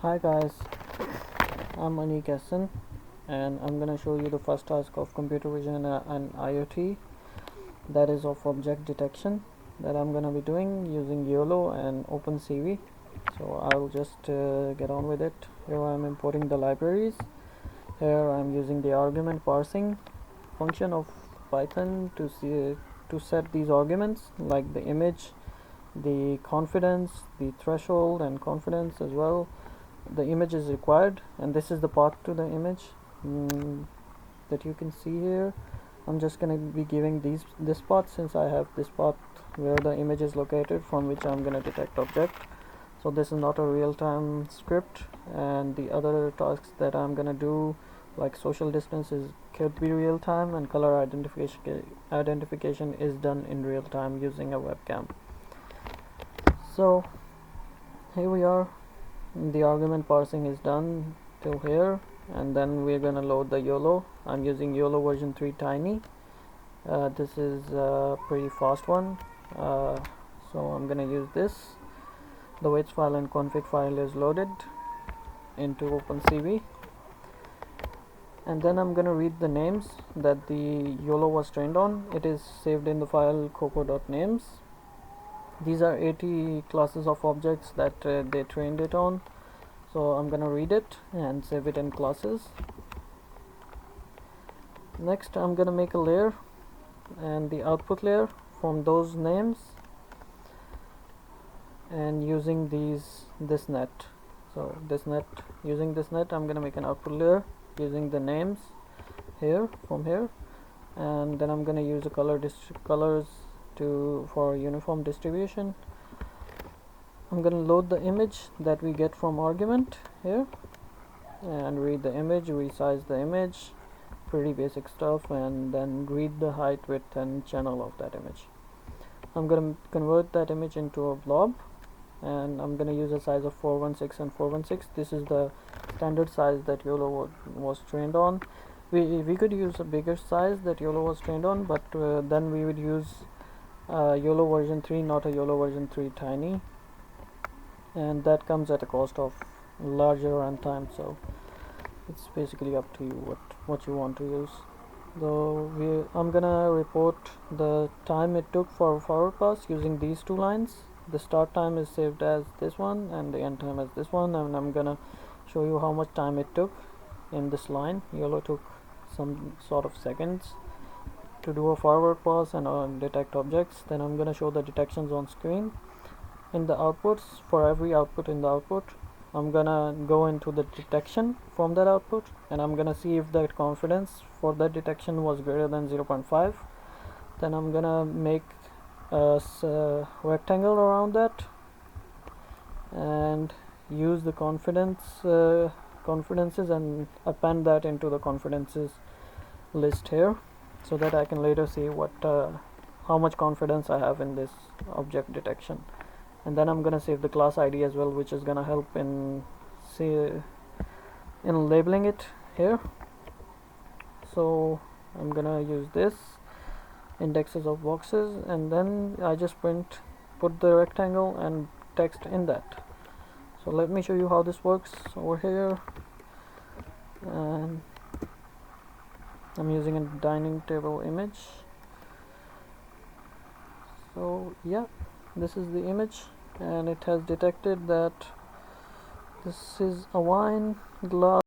Hi guys, I'm Anik Hassan and I'm gonna show you the first task of computer vision and IoT, that is of object detection, that I'm gonna be doing using YOLO and OpenCV. So I'll just get on with it. Here I'm importing the libraries. Here I'm using the argument parsing function of Python to set these arguments like the image, the confidence, the threshold and confidence as well. The image is required, and this is the path to the image that you can see here. I'm just going to be giving this path, since I have this path where the image is located from which I'm going to detect object. So this is not a real-time script, and the other tasks that I'm going to do, like social distance, could be real-time, and color identification is done in real time using a webcam. So here we are. The argument parsing is done till here, and then we're gonna load the YOLO. I'm using YOLO version 3 Tiny. This is a pretty fast one, so I'm gonna use this. The weights file and config file is loaded into OpenCV, and then I'm gonna read the names that the YOLO was trained on. It is saved in the file coco.names. These are 80 classes of objects that they trained it on. So I'm gonna read it and save it in classes. Next I'm gonna make a layer and the output layer from those names, and using this net. So using this net I'm gonna make an output layer using the names here from here, and then I'm gonna use the colors for uniform distribution. I'm gonna load the image that we get from argument here and read the image, resize the image, pretty basic stuff, and then read the height, width and channel of that image. I'm gonna convert that image into a blob, and I'm gonna use a size of 416 and 416. This is the standard size that YOLO was trained on. We could use a bigger size that YOLO was trained on, but then we would use YOLO version 3, not a YOLO version 3 Tiny, and that comes at a cost of larger runtime. So it's basically up to you what you want to use. So I'm gonna report the time it took for forward pass using these two lines. The start time is saved as this one and the end time as this one, and I'm gonna show you how much time it took in this line. YOLO took some sort of seconds to do a forward pass and detect objects. Then I'm gonna show the detections on screen. In the outputs, for every output in the output, I'm gonna go into the detection from that output, and I'm gonna see if that confidence for that detection was greater than 0.5. Then I'm gonna make a rectangle around that and use the confidences and append that into the confidences list here, so that I can later see how much confidence I have in this object detection. And then I'm gonna save the class ID as well, which is gonna help in labeling it here. So I'm gonna use this indexes of boxes, and then I just put the rectangle and text in that. So let me show you how this works over here. And I'm using a dining table image. So yeah, this is the image, and it has detected that this is a wine glass.